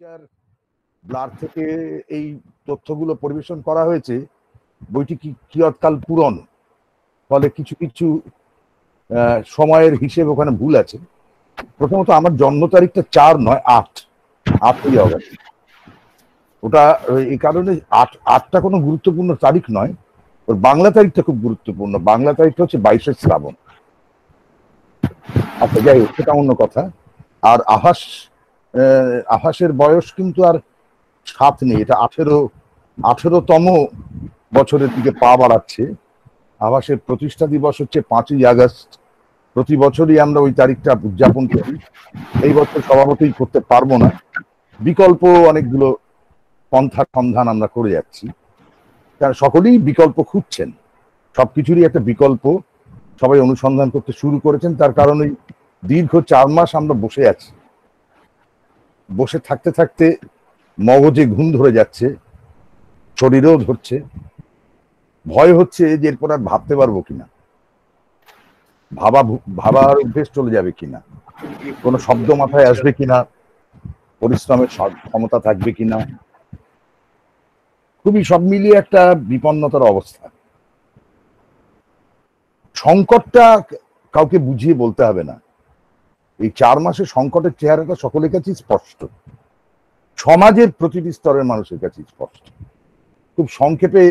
Peter blur থেকে এই তথ্যগুলো পরিবেশন করা হয়েছে। বইটি কিয়ৎকাল পুরনো, ফলে কিছু কিছু সময়ের হিসেব ওখানে ভুল আছে। প্রথমত আমার জন্ম তারিখটা 4 নয় 8ই অগস্ট। ওটা এই কারণে আটটা কোনো গুরুত্বপূর্ণ তারিখ নয়, ওর বাংলা তারিখটা খুব গুরুত্বপূর্ণ। বাংলা তারিখটা হচ্ছে 22শে শ্রাবণ। আচ্ছা, যাই হোক, সেটা অন্য কথা। আর আভাসের বয়স কিন্তু আর 7 নেই, এটা 18তম বছরের দিকে পা বাড়াচ্ছে। আভাসের প্রতিষ্ঠা দিবস হচ্ছে 5ই আগস্ট। প্রতি বছরই আমরা ওই তারিখটা উদযাপন করি। এই বছর স্বভাবতই করতে পারবো না, বিকল্প অনেকগুলো পন্থা সন্ধান আমরা করে যাচ্ছি। কারণ সকলেই বিকল্প খুঁজছেন, সবকিছুরই একটা বিকল্প সবাই অনুসন্ধান করতে শুরু করেছেন। তার কারণে দীর্ঘ 4 মাস আমরা বসে আছি। বসে থাকতে থাকতে মগজে ঘুম ধরে যাচ্ছে, শরীরেও ধরছে। ভয় হচ্ছে যে এরপর আর ভাবতে পারবো কিনা, ভাবার অভ্যেস চলে যাবে কিনা, কোনো শব্দ মাথায় আসবে কিনা, পরিশ্রমের ক্ষমতা থাকবে কিনা। খুবই সব মিলিয়ে একটা বিপন্নতার অবস্থা। সংকটটা কাউকে বুঝিয়ে বলতে হবে না। এই 4 মাসের সংকটের চেহারাটা সকলের কাছে স্পষ্ট, সমাজের প্রতিটি স্তরের মানুষের কাছে স্পষ্ট। খুব সংক্ষেপে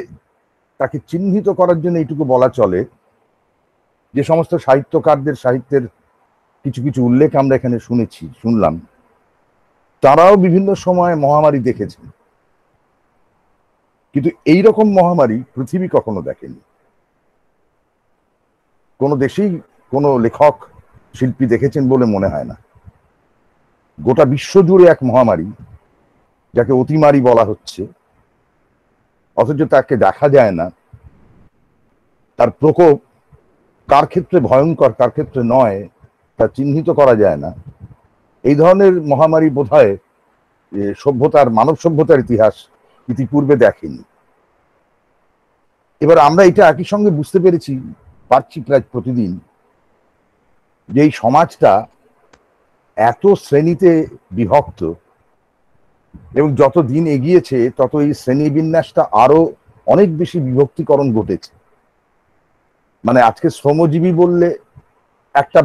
তাকে চিহ্নিত করার জন্য এইটুকু বলা চলে, যে সমস্ত সাহিত্যকারদের সাহিত্যের কিছু কিছু উল্লেখ আমরা এখানে শুনলাম, তারাও বিভিন্ন সময় মহামারী দেখেছেন, কিন্তু এইরকম মহামারী পৃথিবী কখনো দেখেনি। কোনো দেশেই কোনো লেখক শিল্পী দেখেছেন বলে মনে হয় না। গোটা বিশ্ব জুড়ে এক মহামারী, যাকে অতিমারী বলা হচ্ছে, অথচ তাকে দেখা যায় না। তার প্রকোপ কার ক্ষেত্রে ভয়ঙ্কর কার ক্ষেত্রে নয় তা চিহ্নিত করা যায় না। এই ধরনের মহামারী বোধহয় মানব সভ্যতার ইতিহাস ইতিপূর্বে দেখেনি। এবার আমরা এটা একই সঙ্গে বুঝতে পারছি প্রায় প্রতিদিন, যে এই সমাজটা এত শ্রেণীতে বিভক্ত, এবং যত দিন এগিয়েছে তত এই শ্রেণী বিন্যাসটা আরো অনেক বেশি বিভক্তিকরণ ঘটেছে। মানে আজকে শ্রমজীবী বললে একটা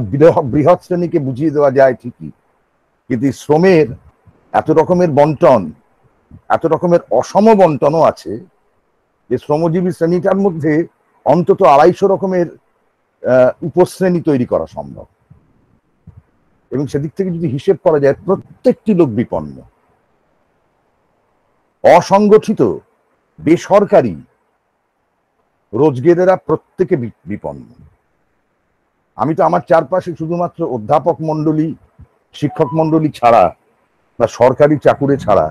বৃহৎ শ্রেণীকে বুঝিয়ে দেওয়া যায় ঠিকই, কিন্তু শ্রমের এত রকমের বন্টন, এত রকমের অসম বন্টনও আছে, যে শ্রমজীবী শ্রেণীটার মধ্যে অন্তত 250 রকমের উপশ্রেণী তৈরি করা সম্ভব। এবং সেদিক থেকে যদি হিসেব করা যায়, প্রত্যেকটি লোক বিপন্ন। অসংগঠিত, বেসরকারি, রোজগেরেরা প্রত্যেকে বিপন্ন। আমি তো আমার চারপাশে শুধুমাত্র অধ্যাপক মন্ডলী, শিক্ষক মন্ডলী ছাড়া বা সরকারি চাকুরে ছাড়া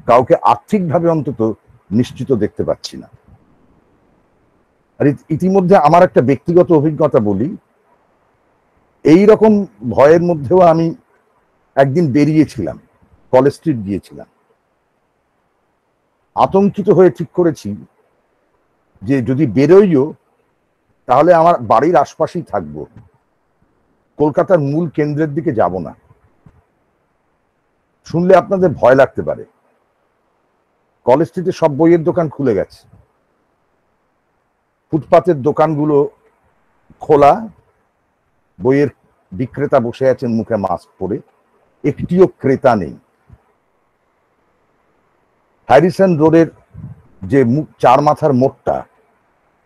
কাউকে আর্থিকভাবে অন্তত নিশ্চিত দেখতে পাচ্ছি না। আর ইতিমধ্যে আমার একটা ব্যক্তিগত অভিজ্ঞতা বলি, এই রকম ভয়ের মধ্যেও আমি একদিন বেরিয়েছিলাম, কলেজ স্ট্রিট গিয়েছিলাম। আতঙ্কিত হয়ে ঠিক করেছি যে যদি বেরোইও তাহলে আমার বাড়ির আশপাশেই থাকবো, কলকাতার মূল কেন্দ্রের দিকে যাব না। শুনলে আপনাদের ভয় লাগতে পারে, কলেজ স্ট্রিটে সব বইয়ের দোকান খুলে গেছে, ফুটপাতের দোকানগুলো খোলা, বইয়ের বিক্রেতা বসে আছেন মুখে মাস্ক পরে, একটিও ক্রেতা নেই। হ্যারিসন রোডের যে 4 মাথার মোড়টা,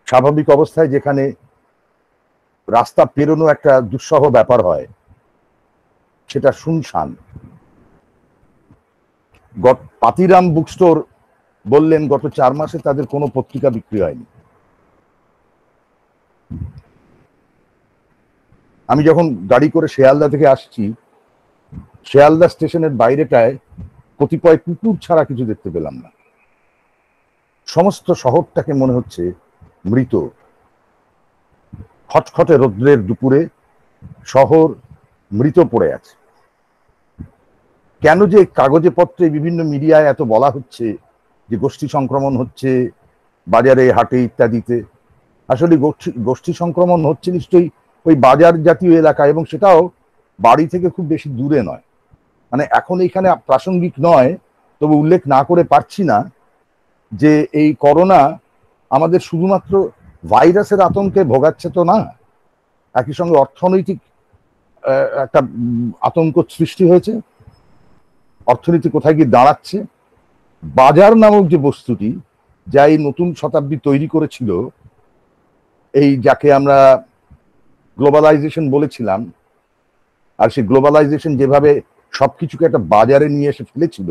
স্বাভাবিক অবস্থায় যেখানে রাস্তা পেরোনো একটা দুঃসহ ব্যাপার হয়, সেটা শুনশান। পাতিরাম বুক স্টোর বললেন গত 4 মাসে তাদের কোনো পত্রিকা বিক্রি হয়নি। আমি যখন গাড়ি করে শিয়ালদা থেকে আসছি, শিয়ালদা স্টেশনের বাইরেটায় কতিপয় কুকুর ছাড়া কিছু দেখতে পেলাম না। সমস্ত শহরটাকে মনে হচ্ছে মৃত। খটখটে রৌদ্রের দুপুরে শহর মৃত পড়ে আছে। কেন যে কাগজে পত্রে বিভিন্ন মিডিয়ায় এত বলা হচ্ছে যে গোষ্ঠী সংক্রমণ হচ্ছে বাজারে হাটে ইত্যাদিতে, আসলে গোষ্ঠী সংক্রমণ হচ্ছে নিশ্চয়ই ওই বাজার জাতীয় এলাকা, এবং সেটাও বাড়ি থেকে খুব বেশি দূরে নয়, মানে এখন এখানে প্রাসঙ্গিক নয়, তবে উল্লেখ না করে পারছি না যে এই করোনা আমাদের শুধুমাত্র ভাইরাসের আতঙ্কে ভোগাচ্ছে তো না, একই সঙ্গে অর্থনৈতিক একটা আতঙ্ক সৃষ্টি হয়েছে। অর্থনীতি কোথায় গিয়ে দাঁড়াচ্ছে, বাজার নামক যে বস্তুটি যা এই নতুন শতাব্দী তৈরি করেছিল, এই যাকে আমরা গ্লোবালাইজেশন বলেছিলাম, আর সেই গ্লোবালাইজেশন যেভাবে সবকিছুকে একটা বাজারে নিয়ে এসে ফেলেছিল,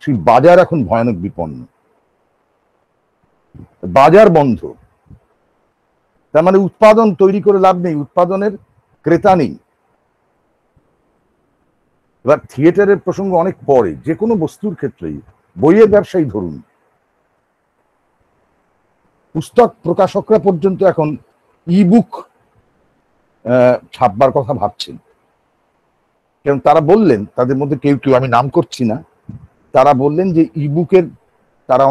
সেই বাজার এখন ভয়ানক বিপন্ন, বাজার বন্ধ। তার মানে উৎপাদন তৈরি করে লাভ নেই, উৎপাদনের ক্রেতা নেই। এবার থিয়েটারের প্রসঙ্গ অনেক পরে, যে কোনো বস্তুর ক্ষেত্রেই, বইয়ের ব্যবসায়ী ধরুন, পুস্তক প্রকাশকরা পর্যন্ত এখন ইবুক ছাপবার কথা ভাবছেন। কারণ তারা বললেন, তাদের মধ্যে কেউ কেউ, আমি নাম করছি না, তারা বললেন যে ইবুকের তারা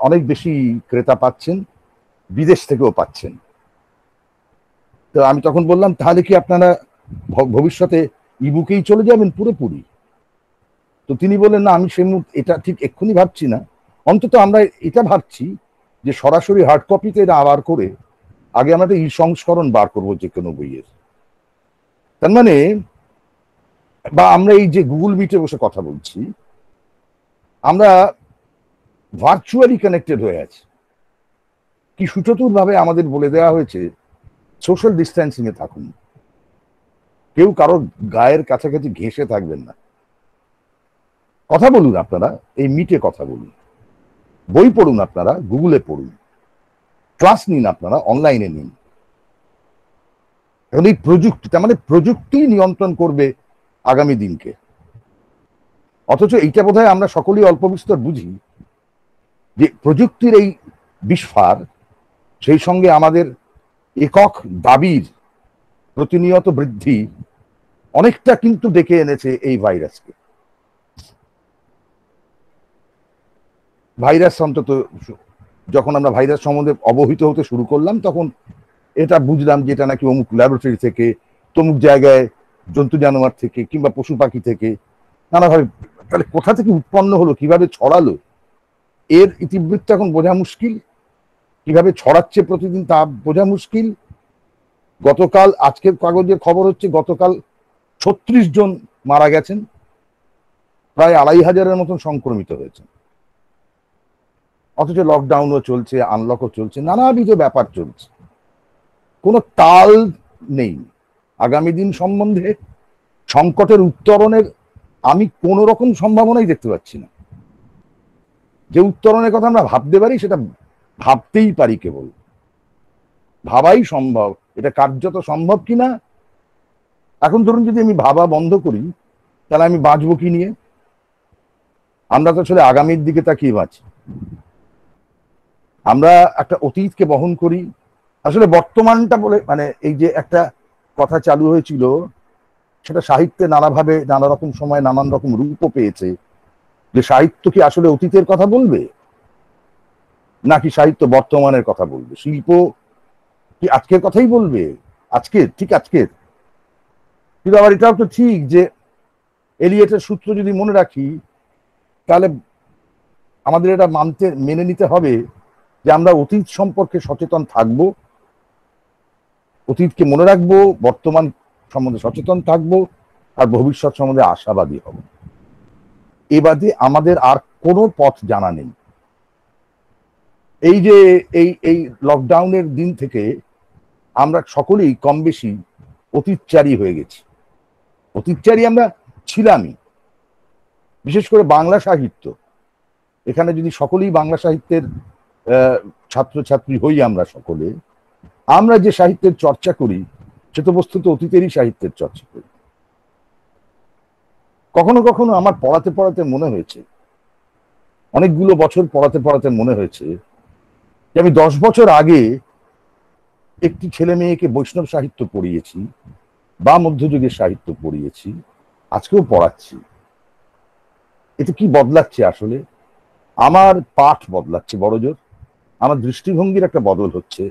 অনেক বেশি ক্রেতা পাচ্ছেন, বিদেশ থেকেও পাচ্ছেন। তো আমি তখন বললাম, তাহলে কি আপনারা ভবিষ্যতে ইবুকেই চলে যাবেন পুরোপুরি? তো তিনি বললেন, না, আমি এটা ঠিক এক্ষুনি ভাবছি না, অন্তত আমরা এটা ভাবছি যে সরাসরি হার্ড কপিতে এটা আবার করে আগে আমরা একটা ই সংস্করণ বার করবো যে কোনো বইয়ের। তার মানে, বা আমরা এই যে গুগল মিটে বসে কথা বলছি, আমরা ভার্চুয়ালি কানেক্টেড হয়ে আছি। কি সুচতুর ভাবে আমাদের বলে দেওয়া হয়েছে সোশ্যাল ডিস্টেন্সিং এ থাকুন, কেউ কারো গায়ের কাছাকাছি ঘেঁষে থাকবেন না, কথা বলুন আপনারা, এই মিটে কথা বলুন, বই পড়ুন, আপনারা গুগলে পড়ুন, ক্লাস নিন, আপনারা অনলাইনে নিন। এখন এই প্রযুক্তি, তার মানে প্রযুক্তি নিয়ন্ত্রণ করবে আগামী দিনকে। অথচ এইটা বোধহয় আমরা সকলেই অল্প বিস্তর বুঝি যে প্রযুক্তির এই বিস্ফার, সেই সঙ্গে আমাদের একক দাবির প্রতিনিয়ত বৃদ্ধি অনেকটা কিন্তু ডেকে এনেছে এই ভাইরাসকে। ভাইরাস অন্তত যখন আমরা ভাইরাস সম্বন্ধে অবহিত হতে শুরু করলাম, তখন এটা বুঝলাম যে এটা নাকি অমুক ল্যাবরেটরি থেকে, তমুক জায়গায় জন্তু জানোয়ার থেকে, কিংবা পশু পাখি থেকে নানাভাবে। তাহলে কোথা থেকে উৎপন্ন হলো, কিভাবে ছড়ালো, এর ইতিবৃত্ত এখন বোঝা মুশকিল। কিভাবে ছড়াচ্ছে প্রতিদিন তা বোঝা মুশকিল। গতকাল, আজকের কাগজের খবর হচ্ছে গতকাল 36 জন মারা গেছেন, প্রায় 2500-এর মতন সংক্রমিত হয়েছে। অথচ লকডাউনও চলছে, আনলকও চলছে, নানাবিধ ব্যাপার চলছে, কোনো তাল নেই। আগামী দিন সম্বন্ধে সংকটের উত্তরণের আমি কোন রকম সম্ভাবনাই দেখতে পাচ্ছি না। যে উত্তরণের কথা আমরা ভাবতে পারি, সেটা ভাবতেই পারি কেবল, ভাবাই সম্ভব। এটা কার্যত সম্ভব কিনা এখন ধরুন, যদি আমি ভাবা বন্ধ করি, তাহলে আমি বাঁচবো কি নিয়ে? আমরা তো আসলে আগামীর দিকে তাকিয়ে বাঁচি, আমরা একটা অতীতকে বহন করি। আসলে বর্তমানটা বলে, মানে এই যে একটা কথা চালু হয়েছিল, সেটা সাহিত্যে নানাভাবে, নানা রকম সময় নানান রকম রূপও পেয়েছে, যে সাহিত্য কি আসলে অতীতের কথা বলবে, নাকি সাহিত্য বর্তমানের কথা বলবে? শিল্প কি আজকের কথাই বলবে, আজকের, ঠিক আজকের? কিন্তু আবার এটাও তো ঠিক যে এলিয়েটের সূত্র যদি মনে রাখি, তাহলে আমাদের এটা মেনে নিতে হবে যে আমরা অতীত সম্পর্কে সচেতন থাকব, অতীতকে মনে রাখবো, বর্তমান সম্বন্ধে সচেতন থাকব, আর ভবিষ্যৎ সম্বন্ধে আশাবাদী হব। এ বাদে আমাদের আর কোনো পথ জানা নেই। এই যে এই লকডাউনের দিন থেকে আমরা সকলেই কম বেশি অতীতচারী হয়ে গেছি। অতীতচারী আমরা ছিলামই, বিশেষ করে বাংলা সাহিত্য। এখানে যদি সকলেই বাংলা সাহিত্যের ছাত্রছাত্রী হই, আমরা সকলে, আমরা যে সাহিত্যের চর্চা করি, সে তো বস্তুত অতীতেরই সাহিত্যের চর্চা করি। কখনো কখনো আমার পড়াতে পড়াতে মনে হয়েছে, অনেকগুলো বছর পড়াতে পড়াতে মনে হয়েছে যে আমি 10 বছর আগে একটি ছেলে মেয়েকে বৈষ্ণব সাহিত্য পড়িয়েছি বা মধ্যযুগের সাহিত্য পড়িয়েছি, আজকেও পড়াচ্ছি। এটা কি বদলাচ্ছে? আসলে আমার পাঠ বদলাচ্ছে বড়জোর, আমার দৃষ্টিভঙ্গির একটা বদল হচ্ছে,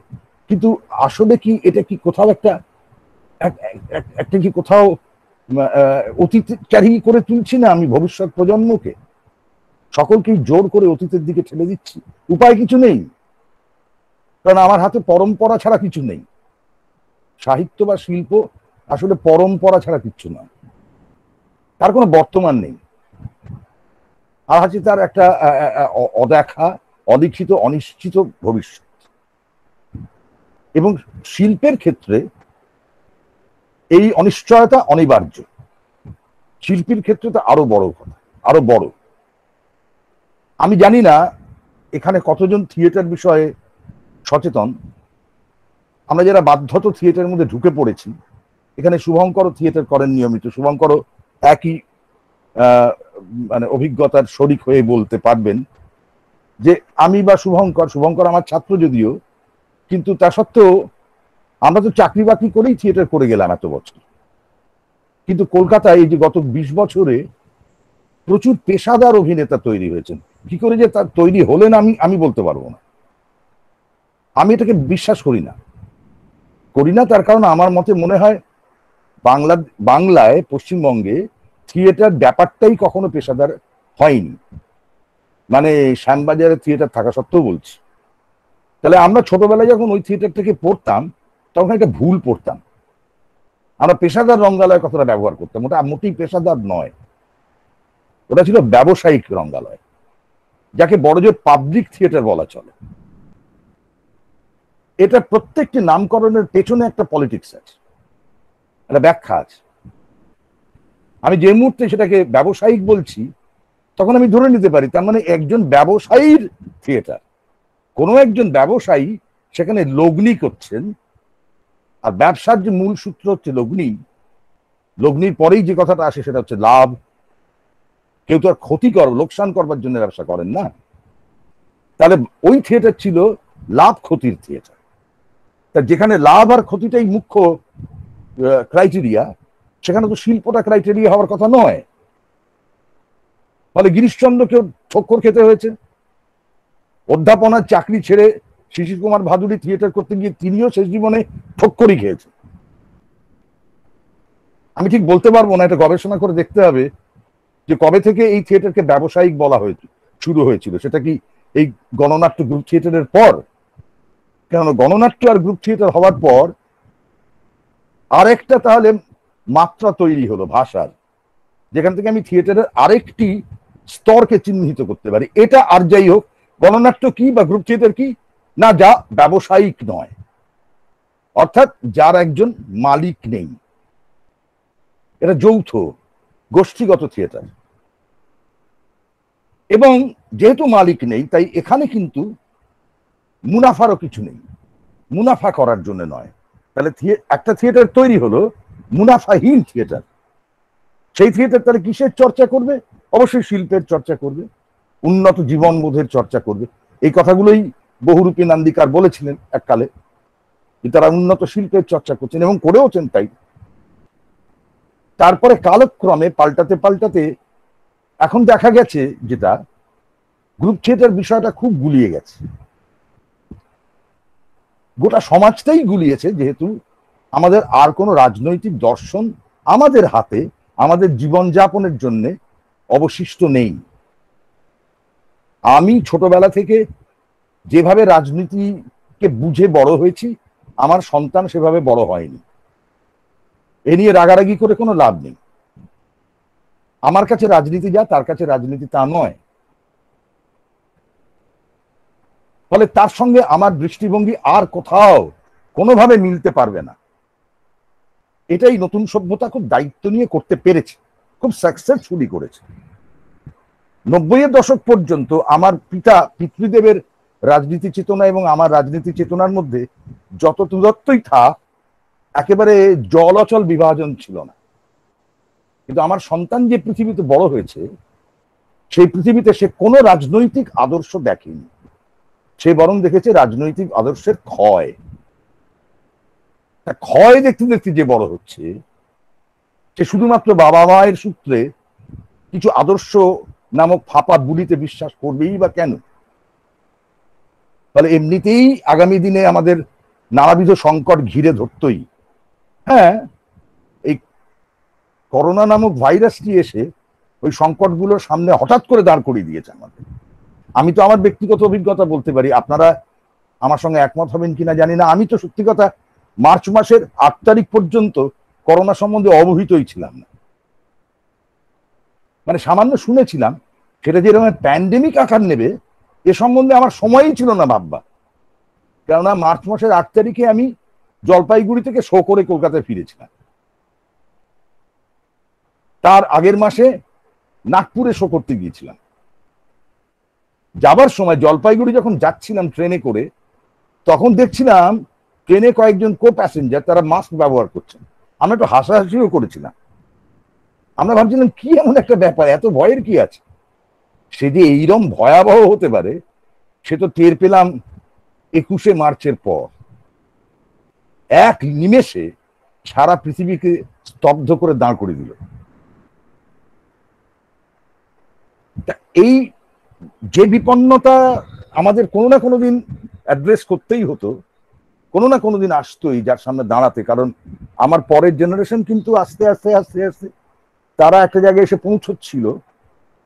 কিন্তু আসলে কি এটা কি কোথাও একটা কি কোথাও অতীতচারী করে তুলছি না আমি ভবিষ্যৎ প্রজন্মকে, সকলকেই জোর করে অতীতের দিকে ঠেলে দিচ্ছি। উপায় কিছু নেই, কারণ আমার হাতে পরম্পরা ছাড়া কিছু নেই। সাহিত্য বা শিল্প আসলে পরম্পরা ছাড়া কিচ্ছু নয়, তার কোনো বর্তমান নেই। আর আছে তার একটা অদেখা, অলিখিত, অনিশ্চিত ভবিষ্যৎ। এবং শিল্পের ক্ষেত্রে এই অনিশ্চয়তা অনিবার্য। শিল্পীর ক্ষেত্রে তো আরো বড় কথা, আরো বড়। আমি জানি না এখানে কতজন থিয়েটার বিষয়ে সচেতন। আমরা যারা বাধ্যত থিয়েটারের মধ্যে ঢুকে পড়েছি, এখানে শুভঙ্করও থিয়েটার করেন নিয়মিত, শুভঙ্করও একই মানে অভিজ্ঞতার শরিক হয়ে বলতে পারবেন যে আমি বা শুভঙ্কর আমার ছাত্র যদিও, কিন্তু তা সত্ত্বেও আমরা তো চাকরি বাকরি করেই থিয়েটার করে গেলাম এত বছর। কিন্তু কলকাতায় এই যে গত 20 বছরে প্রচুর পেশাদার অভিনেতা তৈরি হয়েছেন। কি করে যে তার তৈরি হলেন আমি বলতে পারবো না। আমি এটাকে বিশ্বাস করি না, তার কারণ আমার মতে মনে হয় বাংলায় পশ্চিমবঙ্গে থিয়েটার ব্যাপারটাই কখনো পেশাদার হয়নি। মানে শ্যামবাজারের থিয়েটার থাকা সত্ত্বেও বলছি। তাহলে আমরা ছোটবেলায় যখন ওই থিয়েটার থেকে পড়তাম তখন একটা ভুল পড়তাম, আমরা পেশাদার রঙ্গালয় কথাটা ব্যবহার করতাম। ওটা মোটেই পেশাদার নয়, ওটা ছিল ব্যবসায়িক রঙ্গালয়, যাকে বড়জোর পাবলিক থিয়েটার বলা চলে। এটা প্রত্যেকটি নামকরণের পেছনে একটা পলিটিক্স আছে, একটা ব্যাখ্যা আছে। আমি যে মুহূর্তে সেটাকে ব্যবসায়িক বলছি তখন আমি ধরে নিতে পারি তার মানে একজন ব্যবসায়ীর থিয়েটার, কোনো একজন ব্যবসায়ী সেখানে লগ্নি করছেন। আর ব্যবসার যে মূল সূত্র হচ্ছে লগ্নি, লগ্নির পরেই যে কথাটা আসে সেটা হচ্ছে লাভ। কেউ তো আর লোকসান করবার জন্য ব্যবসা করেন না। তাহলে ওই থিয়েটার ছিল লাভ ক্ষতির থিয়েটার। তা যেখানে লাভ আর ক্ষতিটাই মুখ্য ক্রাইটেরিয়া, সেখানে তো শিল্পটা ক্রাইটেরিয়া হওয়ার কথা নয়। ফলে গিরিশচন্দ্রকেও ঠক্কর খেতে হয়েছে। অধ্যাপনার চাকরি ছেড়ে শিশির কুমার ভাদুড়ী থিয়েটার করতে গিয়ে তিনিও শেষ জীবনে ঠক্করই খেয়েছে। আমি ঠিক বলতে পারবো না, এটা গবেষণা করে দেখতে হবে যে কবে থেকে এই থিয়েটারকে ব্যবসায়িক বলা শুরু হয়েছিল। সেটা কি এই গণনাট্য গ্রুপ থিয়েটারের পর? কেন গণনাট্য আর গ্রুপ থিয়েটার হওয়ার পর আরেকটা তাহলে মাত্রা তৈরি হলো ভাষার, যেখান থেকে আমি থিয়েটারের আরেকটি স্তরকে চিহ্নিত করতে পারি। এটা আর যাই হোক, গণনাট্য কি বা গ্রুপ থিয়েটার কি না, যা ব্যবসায়িক নয়, অর্থাৎ যার একজন মালিক নেই। এটা যৌথ গোষ্ঠীগত থিয়েটার, এবং যেহেতু মালিক নেই তাই এখানে কিন্তু মুনাফারও কিছু নেই, মুনাফা করার জন্য নয়। তাহলে একটা থিয়েটার তৈরি হলো মুনাফাহীন থিয়েটার। সেই থিয়েটার তাহলে কিসের চর্চা করবে? অবশ্যই শিল্পের চর্চা করবে, উন্নত জীবনবোধের চর্চা করবে। এই কথাগুলোই বহুরূপী নান্দিকার বলেছিলেন এককালে, যে তারা উন্নত শিল্পের চর্চা করছেন এবং করেওছেন তাই। তারপরে কালক্রমে পাল্টাতে এখন দেখা গেছে যেটা গ্রুপ থিয়েটার বিষয়টা খুব গুলিয়ে গেছে, গোটা সমাজটাই গুলিয়েছে, যেহেতু আমাদের আর কোনো রাজনৈতিক দর্শন আমাদের হাতে আমাদের জীবনযাপনের জন্য অবশিষ্ট নেই। আমি ছোটবেলা থেকে যেভাবে রাজনীতিকে বুঝে বড় হয়েছি, আমার সন্তান সেভাবে বড় হয়নি। এ নিয়ে রাগারাগি করে কোনো লাভ নেই। আমার কাছে রাজনীতি যা, তার কাছে রাজনীতি তা নয়। ফলে তার সঙ্গে আমার দৃষ্টিভঙ্গি আর কোথাও কোনোভাবে মিলতে পারবে না। এটাই নতুন সভ্যতা খুব দায়িত্ব নিয়ে করতে পেরেছে, খুব সাকসেসফুলি করেছে। 90-এর দশক পর্যন্ত আমার পিতৃদেবের রাজনীতি চেতনা এবং আমার রাজনীতি চেতনার মধ্যে যত দূরত্বই থাক, একেবারে জল অচল বিভাজন ছিল না। কিন্তু আমার সন্তান যে পৃথিবীতে বড় হয়েছে, সেই পৃথিবীতে সে কোনো রাজনৈতিক আদর্শ দেখেনি, সে বরং দেখেছে রাজনৈতিক আদর্শের ক্ষয়। ক্ষয় দেখতে দেখতে যে বড় হচ্ছে, সে শুধুমাত্র বাবা মায়ের সূত্রে কিছু আদর্শ নামক ফাঁপা বুলিতে বিশ্বাস করবেই বা কেন? ফলে এমনিতেই আগামী দিনে আমাদের নানাবিধ সংকট ঘিরে ধরতই। হ্যাঁ, এই করোনা নামক ভাইরাসটি এসে ওই সংকটগুলোর সামনে হঠাৎ করে দাঁড় করিয়ে দিয়েছে আমাদের। আমি তো আমার ব্যক্তিগত অভিজ্ঞতা বলতে পারি, আপনারা আমার সঙ্গে একমত হবেন কিনা জানি না। আমি তো সত্যি কথা মার্চ মাসের 8 তারিখ পর্যন্ত করোনা সম্বন্ধে অবহিতই ছিলাম না। মানে সামান্য শুনেছিলাম, সেটা যে এরকম প্যান্ডেমিক আকার নেবে এ সম্বন্ধে আমার সময়ই ছিল না ভাববা। কেননা মার্চ মাসের 8 তারিখে আমি জলপাইগুড়ি থেকে শো করে কলকাতায় ফিরেছিলাম। তার আগের মাসে নাগপুরে শো করতে গিয়েছিলাম। যাবার সময় জলপাইগুড়ি যখন যাচ্ছিলাম ট্রেনে করে, তখন দেখছিলাম ট্রেনে কয়েকজন কো প্যাসেঞ্জার তারা মাস্ক ব্যবহার করছেন। আমরা একটু হাসাহাসিও করেছিলাম। আমরা ভাবছিলাম কি এমন একটা ব্যাপার, এত ভয়ের কি আছে? সে যে এইরকম ভয়াবহ হতে পারে সে তো টের পেলাম 21শে মার্চের পর। এক নিমেষে সারা পৃথিবীকে স্তব্ধ করে দাঁড় করে দিল। এই যে বিপন্নতা আমাদের কোনো না কোনো দিন অ্যাড্রেস করতেই হতো, কোনো না কোনো দিন আসতোই যার সামনে দাঁড়াতে। কারণ আমার পরের জেনারেশন কিন্তু আস্তে আস্তে আস্তে আস্তে তারা একটা জায়গায় এসে পৌঁছচ্ছিল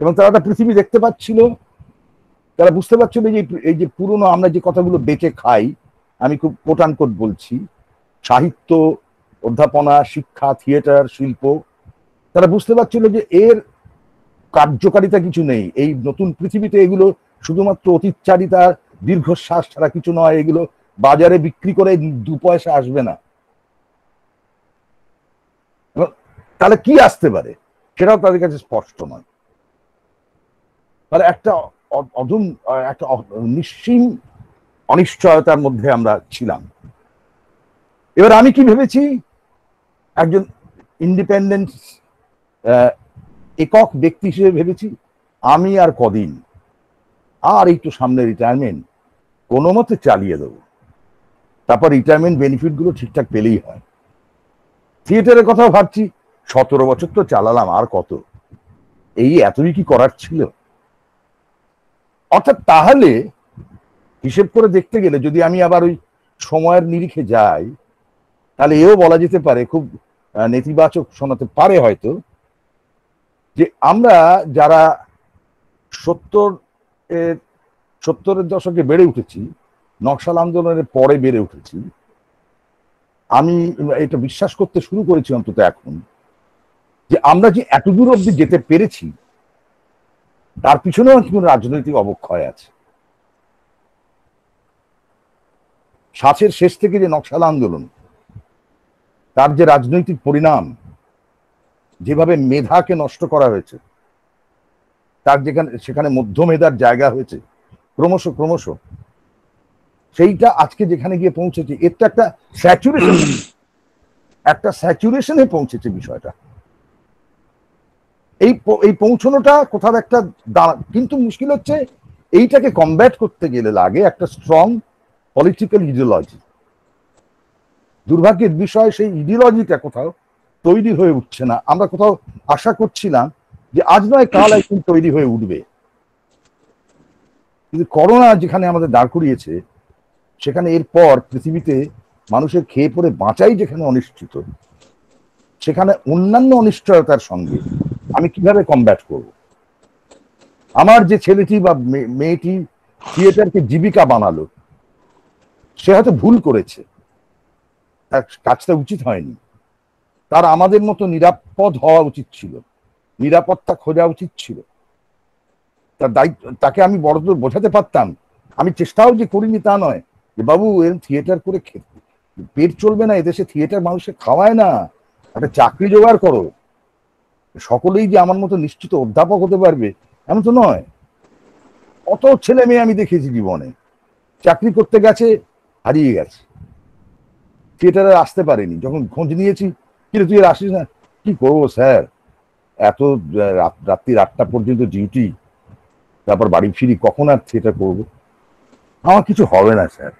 এবং তারা একটা পৃথিবী দেখতে পাচ্ছিল। তারা বুঝতে পারছিল যে এই যে পুরনো আমরা যে কথাগুলো বেঁচে খাই, আমি খুব কোটান কোট বলছি, সাহিত্য, অধ্যাপনা, শিক্ষা, থিয়েটার, শিল্প, তারা বুঝতে পারছিল যে এর কার্যকারিতা কিছু নেই। এই নতুন পৃথিবীতে এগুলো শুধুমাত্র অতীতচারিতা, দীর্ঘশ্বাস ছাড়া কিছু নয়। এগুলো বাজারে বিক্রি করে 2 পয়সা আসবে না। তাহলে কি আসতে পারে সেটাও তাদের কাছে স্পষ্ট নয়। তাহলে একটা অদম, একটা নিশ্চিম অনিশ্চয়তার মধ্যে আমরা ছিলাম। এবার আমি কি ভেবেছি, একজন ইন্ডিপেন্ডেন্ট একক ব্যক্তি হিসেবে ভেবেছি আমি আর কদিন, আর একটু সামনে রিটায়ারমেন্ট কোনো মতে চালিয়ে দেবো, তারপর রিটায়ারমেন্ট বেনিফিট গুলো ঠিকঠাক পেলেই হয়। থিয়েটারের কথাও ভাবছি, 17 বছর তো চালালাম, আর কত, এই এতই কি করার ছিল? অর্থাৎ তাহলে হিসেব করে দেখতে গেলে যদি আমি আবার ওই সময়ের নিরিখে যাই, তাহলে এও বলা যেতে পারে, খুব নেতিবাচক শোনাতে পারে হয়তো, যে আমরা যারা 70-এর দশকে বেড়ে উঠেছি, নকশাল আন্দোলনের পরে বেড়ে উঠেছি, আমি এটা বিশ্বাস করতে শুরু করেছি অন্তত এখন, যে আমরা যে এতদূর অব্দি যেতে পেরেছি তার পিছনেও কিন্তু রাজনৈতিক অবক্ষয় আছে। ষাটের শেষ থেকে যে নকশাল আন্দোলন, তার যে রাজনৈতিক পরিণাম, যেভাবে মেধাকে নষ্ট করা হয়েছে, তার সেখানে মধ্য মেধার জায়গা হয়েছে ক্রমশ ক্রমশ, সেইটা আজকে যেখানে গিয়ে পৌঁছেছে, এর তো একটা স্যাচুরেশনে পৌঁছেছে বিষয়টা। এই পৌঁছানোটা কোথাও একটা কিন্তু মুশকিল হচ্ছে, এইটাকে কমব্যাট করতে গেলে লাগে একটা স্ট্রং পলিটিক্যাল ইডিওলজি। দুর্ভাগ্যের বিষয় সেই ইডিওলজিটা কোথাও তৈরি হয়ে উঠছে না। আমরা কোথাও আশা করছিলাম যে আজ নয় কাল একদিন তৈরি হয়ে উঠবে, কিন্তু করোনা যেখানে আমাদের দাঁড় করিয়েছে, সেখানে এরপর পৃথিবীতে মানুষের খেয়ে পড়ে বাঁচাই যেখানে অনিশ্চিত, সেখানে অন্যান্য অনিশ্চয়তার সঙ্গে আমি কিভাবে কমব্যাট করব? আমার যে ছেলেটি বা মেয়েটি থিয়েটারকে জীবিকা বানালো, সে হয়তো ভুল করেছে, তার কাজটা উচিত হয়নি। তার আমাদের মতো নিরাপদ হওয়া উচিত ছিল, নিরাপত্তা খোঁজা উচিত ছিল। তার দায়িত্ব, তাকে আমি বড়জোর বোঝাতে পারতাম। আমি চেষ্টাও যে করিনি তা নয়, যে বাবু এরকম থিয়েটার করে পেট চলবে না, এদেশে থিয়েটার মানুষকে খাওয়ায় না, একটা চাকরি জোগাড় করো। সকলেই যে আমার মতো নিশ্চিত অধ্যাপক হতে পারবে এমন তো নয়। কত ছেলে মেয়ে আমি দেখেছি জীবনে, চাকরি করতে গেছে, হারিয়ে গেছে, থিয়েটারে আসতে পারেনি। যখন খোঁজ নিয়েছি, কিন্তু তুই আসিস না, কি করবো স্যার, এত রাত্রি 8টা পর্যন্ত ডিউটি, তারপর বাড়ি ফিরি, কখন আর থিয়েটার করবো, আমার কিছু হবে না স্যার।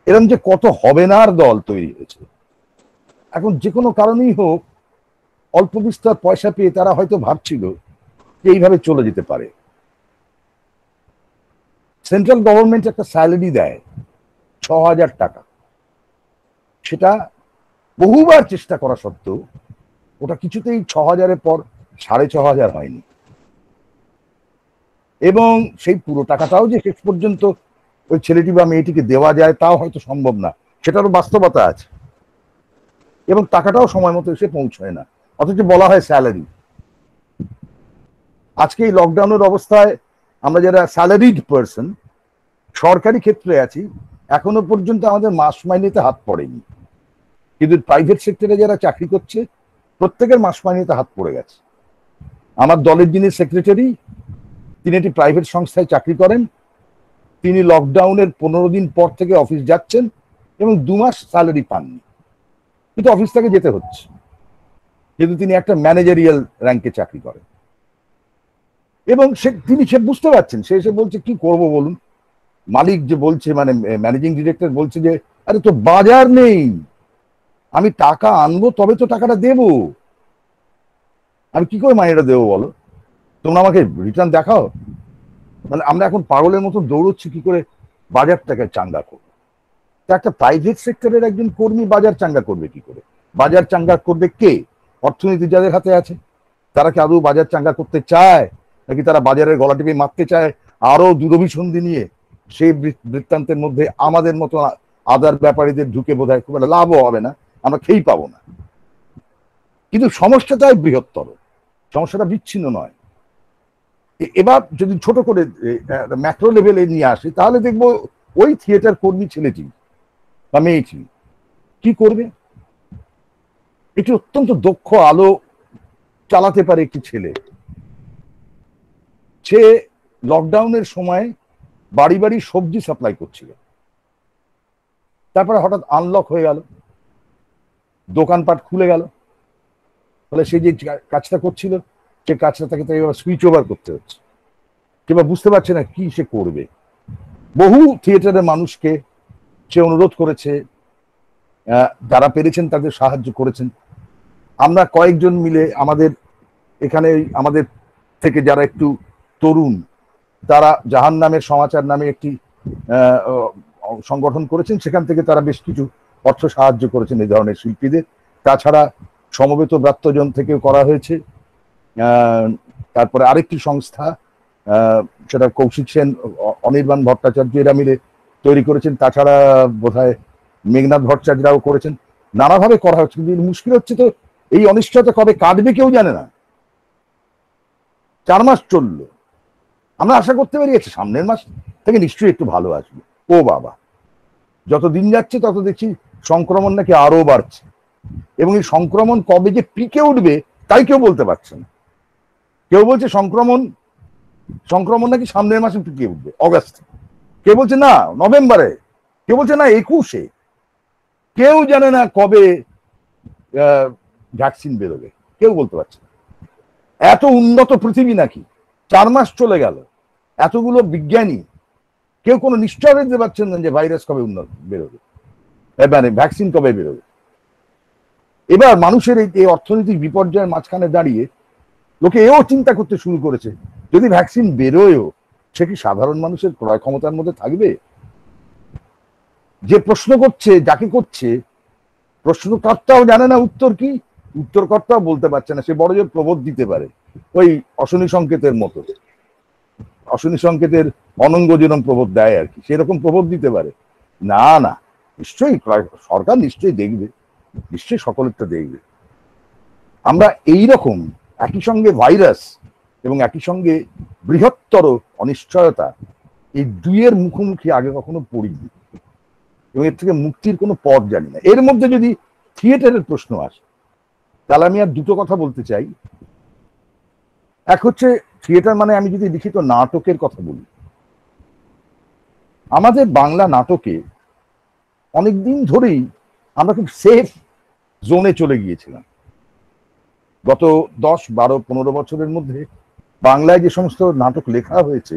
এরকম যে কত হবে না আর দল তৈরি হয়েছে। এখন যে কোনো কারণেই হোক, অল্প বিস্তর পয়সা পেয়ে তারা হয়তো ভাবছিল যে এইভাবে চলে যেতে পারে। সেন্ট্রাল গভর্নমেন্ট একটা স্যালারি দেয় 6,000 টাকা, সেটা বহুবার চেষ্টা করা সত্ত্বেও ওটা কিছুতেই 6,000-এর পর 6,500 হয়নি, এবং সেই পুরো টাকাটাও যে শেষ পর্যন্ত ওই ছেলেটি বা মেয়েটিকে দেওয়া যায় তাও হয়তো সম্ভব না, সেটারও বাস্তবতা আছে, এবং টাকাটাও সময় মতো এসে পৌঁছয় না, অথচ বলা হয় স্যালারি। আজকে এই লকডাউনের অবস্থায় আমরা যারা স্যালারিড পার্সন সরকারি ক্ষেত্রে আছি, এখনো পর্যন্ত আমাদের মাস মাইনেতে হাত পড়েনি, কিন্তু প্রাইভেট সেক্টরে যারা চাকরি করছে প্রত্যেকের মাস মাইনেতে হাত পড়ে গেছে। আমার দলের যিনি সেক্রেটারি, তিনি একটি প্রাইভেট সংস্থায় চাকরি করেন, তিনি লকডাউনের 15 দিন পর থেকে অফিস যাচ্ছেন এবং 2 মাস স্যালারি পাননি, কিন্তু অফিস থেকে যেতে হচ্ছে, কিন্তু তিনি একটা ম্যানেজারিয়াল র্যাঙ্কে চাকরি করেন, এবং তিনি সে বুঝতে পারছেন, সে এসে বলছে কি করব বলুন, মালিক যে বলছে, মানে ম্যানেজিং ডিরেক্টর বলছে যে আরে তো বাজার নেই, আমি টাকা আনবো তবে তো টাকাটা দেবো, আমি কি করে মাইনেটা দেবো বলো, তোমরা আমাকে রিটার্ন দেখাও। মানে আমরা এখন পাগলের মতো দৌড়চ্ছি কি করে বাজারটাকে চাঙ্গা করবো। একটা প্রাইভেট সেক্টরের একজন কর্মী বাজার চাঙ্গা করবে কি করে? বাজার চাঙ্গা করবে কে? অর্থনীতি যাদের হাতে আছে, তারা কি আদৌ বাজার চাঙ্গা করতে চায়, নাকি তারা বাজারের গলা টিপে মারতে চায় আরো দুরভিসন্ধি নিয়ে? সেই বৃত্তান্তের মধ্যে আমাদের মতো আদার ব্যাপারীদের ঢুকে বোধহয় খুব একটা লাভও হবে না, আমরা খেয়েই পাবো না। কিন্তু সমস্যাটাই বৃহত্তর, সমস্যাটা বিচ্ছিন্ন নয়। এবার যদি ছোট করে ম্যাক্রো লেভেলে নিয়ে আসি, তাহলে দেখবো ওই থিয়েটার কর্মী ছেলেটি বা মেয়েটি কি করবে। একটি অত্যন্ত দক্ষ আলো চালাতে পারে একটি ছেলে, সে লকডাউনের সময় বাড়ি বাড়ি সবজি সাপ্লাই করছিল, তারপরে হঠাৎ আনলক হয়ে গেল, দোকানপাট খুলে গেল, ফলে সে যে কাজটা করছিল সে কাজটা তাকে সুইচ ওভার করতে হচ্ছে, কিংবা বুঝতে পারছে না কি সে করবে। বহু থিয়েটারের মানুষকে সে অনুরোধ করেছে, যারা পেরেছেন তাদের সাহায্য করেছেন। আমরা কয়েকজন মিলে আমাদের এখানে, আমাদের থেকে যারা একটু তরুণ, তারা জাহান নামের সমাচার নামে একটি সংগঠন করেছেন, সেখান থেকে তারা বেশ কিছু অর্থ সাহায্য করেছেন এই ধরনের শিল্পীদের। তাছাড়া সমবেত ব্রাত্যজন থেকেও করা হয়েছে। তারপরে আরেকটি সংস্থা, সেটা কৌশিক সেন, অনির্বাণ ভট্টাচার্য এরা মিলে তৈরি করেছেন। তাছাড়া বোধহয় মেঘনাথ ভট্টাচার্যরাও করেছেন। নানাভাবে করা হচ্ছে, কিন্তু মুশকিল হচ্ছে তো এই অনিশ্চয়তা কবে কাটবে কেউ জানে না। 4 মাস চললো, আমরা আশা করতে পেরেছি সামনের মাস থেকে নিশ্চয়ই একটু ভালো আসবে। ও বাবা, যত দিন যাচ্ছে তত দেখছি সংক্রমণ নাকি আরো বাড়ছে, এবং এই সংক্রমণ কবে যে পিকে উঠবে তাই কেউ বলতে পারছে না। কেউ বলছে সংক্রমণ নাকি সামনের মাসে পিকে উঠবে, অগাস্টে, কেউ বলছে না নভেম্বরে, কেউ বলছে না 21-এ, কেউ জানে না কবে ভ্যাকসিন বেরোবে, কেউ বলতে পারছে না। এত উন্নত পৃথিবী নাকি, 4 মাস চলে গেল, এতগুলো বিজ্ঞানী, কেউ কোনো নিশ্চয়তা দিতে পারছেন না যে ভাইরাস কবে বেরোবে, মানে ভ্যাকসিন কবে বেরোবে। এবার মানুষের এই অর্থনৈতিক বিপর্যয়ের মাঝখানে দাঁড়িয়ে লোকে এও চিন্তা করতে শুরু করেছে, যদি ভ্যাকসিন বেরোয়ও সে কি সাধারণ মানুষের ক্রয় ক্ষমতার মধ্যে থাকবে? যে প্রশ্ন করছে, যাকে করছে, প্রশ্নকর্তাও জানে না উত্তর কি, উত্তরকর্তাও বলতে পারছে না। সে বড় জোর প্রবোধ দিতে পারে, ওই অশনি সংকেতের মতো, অশনি সংকেতের অনঙ্গ যেরকম প্রবোধ দেয় আর কি, সেরকম প্রবোধ দিতে পারে। না না, নিশ্চয়ই সরকার নিশ্চয়ই দেখবে, নিশ্চয়ই সকলেরটা দেখবে। আমরা এই রকম একই সঙ্গে ভাইরাস এবং একই সঙ্গে বৃহত্তর অনিশ্চয়তা, এই দুইয়ের মুখোমুখি আগে কখনো পড়িনি, এবং এর থেকে মুক্তির কোনো পথ জানি না। এর মধ্যে যদি থিয়েটারের প্রশ্ন আসে, তাহলে আমি আর দুটো কথা বলতে চাই। এক হচ্ছে থিয়েটার মানে, আমি যদি লিখিত নাটকের কথা বলি, আমাদের বাংলা নাটকে অনেকদিন ধরেই আমরা খুব সেফ জোনে চলে গিয়েছিলাম। গত 10, 12, 15 বছরের মধ্যে বাংলায় যে সমস্ত নাটক লেখা হয়েছে,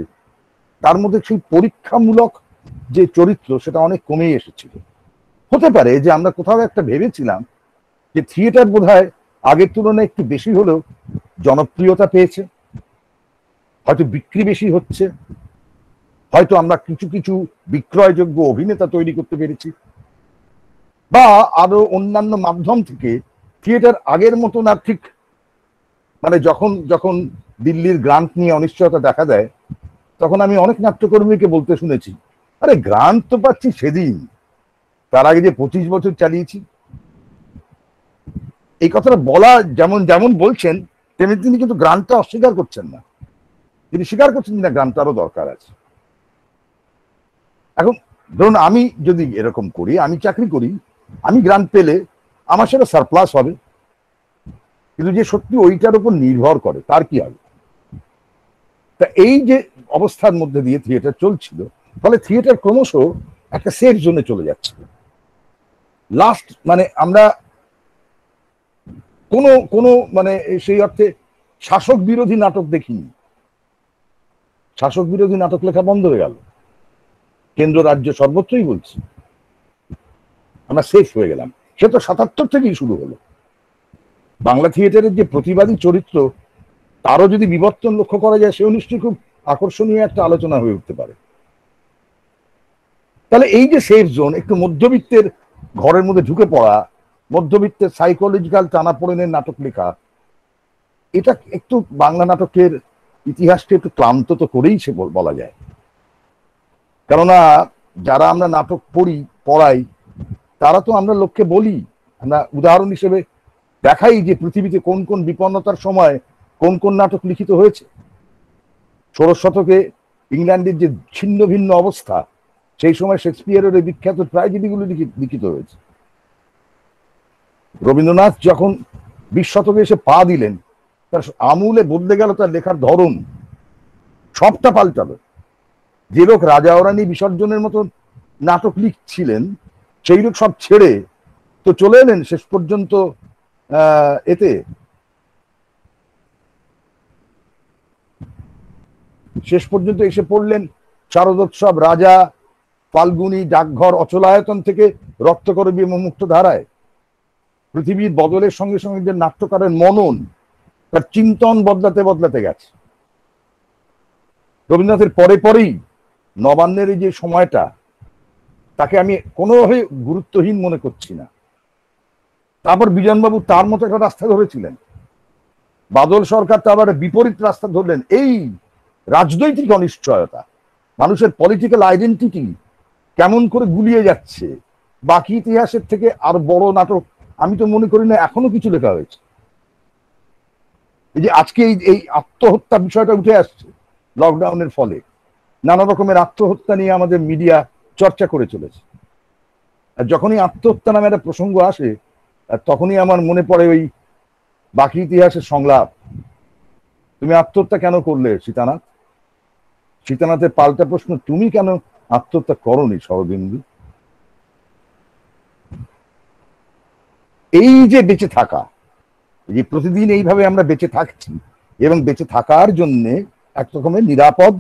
তার মধ্যে সেই পরীক্ষামূলক যে চরিত্র সেটা অনেক কমেই এসেছিল। হতে পারে যে আমরা কোথাও একটা ভেবেছিলাম যে থিয়েটার বোধহয় আগের তুলনায় একটু বেশি হলেও জনপ্রিয়তা পেয়েছে, হয়তো বিক্রি বেশি হচ্ছে, হয়তো আমরা কিছু কিছু বিক্রয়যোগ্য অভিনেতা তৈরি করতে পেরেছি, বা আরো অন্যান্য মাধ্যম থেকে থিয়েটার আগের মতন আর ঠিক, মানে যখন যখন দিল্লির গ্রান্ট নিয়ে অনিশ্চয়তা দেখা দেয়, তখন আমি অনেক নাট্যকর্মীকে বলতে শুনেছি, আরে গ্রান্ট তো পাচ্ছি সেদিন, তার আগে যে 25 বছর চালিয়েছি। এই কথাটা বলা যেমন যেমন বলছেন, তেমনি তিনি কিন্তু গ্রান্টটা অস্বীকার করছেন না। তিনি স্বীকার করছেন না গ্রান্ট আরো দরকার আছে। এখন ধরুন আমি যদি এরকম করি, আমি চাকরি করি, আমি গ্রান্ট পেলে আমার সেটা সারপ্লাস হবে, কিন্তু যে সত্যি ওইটার উপর নির্ভর করে তার কি হবে? তা এই যে অবস্থার মধ্যে দিয়ে থিয়েটার চলছিল, ফলে থিয়েটার ক্রমশ একটা সেফ জোনে চলে যাচ্ছিল। লাস্ট মানে আমরা কোনো কোনো মানে সেই অর্থে শাসক বিরোধী নাটক দেখিনি। শাসক বিরোধী নাটক লেখা বন্ধ হয়ে গেল, কেন্দ্র রাজ্য সর্বত্রই বলছি, আমরা সেফ হয়ে গেলাম। সে তো 77 থেকেই শুরু হলো। বাংলা থিয়েটারের যে প্রতিবাদী চরিত্র, তারও যদি বিবর্তন লক্ষ্য করা যায়, সেও নিশ্চয়ই খুব আকর্ষণীয় একটা আলোচনা হয়ে উঠতে পারে। তাহলে এই যে সেফ জোন, একটু মধ্যবিত্তের ঘরের মধ্যে ঢুকে পড়া, মধ্যবিত্তের সাইকোলজিক্যাল টানাপোড়েনের নাটক লেখা, এটা একটু বাংলা নাটকের ইতিহাসকে একটু ক্লান্ত তো করেই সে বলা যায়। কেননা যারা আমরা নাটক পড়াই, তারা তো আমরা লোককে বলি, আমরা উদাহরণ হিসেবে দেখাই যে পৃথিবীতে কোন কোন বিপন্নতার সময় কোন কোন নাটক লিখিত হয়েছে। 16 শতকে ইংল্যান্ডের যে ছিন্ন ভিন্ন অবস্থা, সেই সময় শেক্সপিয়ারের এই বিখ্যাত ট্র্যাজেডিগুলো লিখিত হয়েছে। রবীন্দ্রনাথ যখন 20 শতকে এসে পা দিলেন, তার আমূলে বদলে গেল তার লেখার ধরন, সবটা পাল্টালো। যে লোক রাজা ও রানী বিসর্জনের মতো নাটক লিখছিলেন, সেই লোক সব ছেড়ে তো চলে এলেন শেষ পর্যন্ত এসে পড়লেন শারদোৎসব, রাজা, ফাল্গুনী, ডাকঘর, অচলায়তন থেকে রক্তকরবী মুক্ত ধারায়। পৃথিবীর বদলের সঙ্গে সঙ্গে যে নাট্যকারের মনন, তার চিন্তন বদলাতে বদলাতে গেছে। রবীন্দ্রনাথের পরেই নবান্নের এই যে সময়টা, তাকে আমি কোনোভাবে গুরুত্বহীন মনে করছি না। তারপর বিজনবাবু তার মতো একটা রাস্তা ধরেছিলেন, বাদল সরকার তো আবার বিপরীত রাস্তা ধরলেন। এই রাজনৈতিক অনিশ্চয়তা, মানুষের পলিটিক্যাল আইডেন্টিটি কেমন করে গুলিয়ে যাচ্ছে, বাকি ইতিহাসের থেকে আর বড় নাটক আমি তো মনে করি না এখনো কিছু লেখা হয়েছে। এই যে আজকে এই আত্মহত্যা বিষয়টা উঠে আসছে লকডাউনের ফলে, নানা রকমের আত্মহত্যা নিয়ে আমাদের মিডিয়া চর্চা করে চলেছে। আর যখনই আত্মহত্যা নামে একটা প্রসঙ্গ আসে, তখনই আমার মনে পড়ে ওই বাকি ইতিহাসের সংলাপ, তুমি আত্মহত্যা কেন করলে সীতানাথ? সীতানাথের পাল্টা প্রশ্ন, তুমি কেন আত্মহত্যা করনি শরদিন্দু? এই যে বেঁচে থাকা, যে প্রতিদিন এইভাবে আমরা বেঁচে থাকছি এবং বেঁচে থাকার জন্য এক রকমের নিরাপদ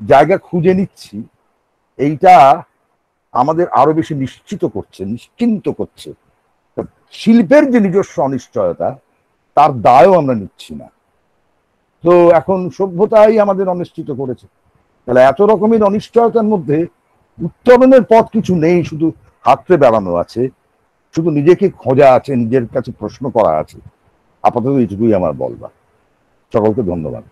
জায়গা খুঁজে নিচ্ছি, এইটা আমাদের আরো বেশি নিশ্চিন্ত করছে। শিল্পের যে নিজস্ব অনিশ্চয়তা, তার দায়ও আমরা নিচ্ছি না। তো এখন সভ্যতাই আমাদের অনিশ্চিত করেছে। তাহলে এত রকমের অনিশ্চয়তার মধ্যে উত্তরণের পথ কিছু নেই, শুধু হাতড়ে বেড়ানো আছে, শুধু নিজেকে খোঁজা আছে, নিজের কাছে প্রশ্ন করা আছে। আপাতত এইটুকুই আমার বলবার। সকলকে ধন্যবাদ।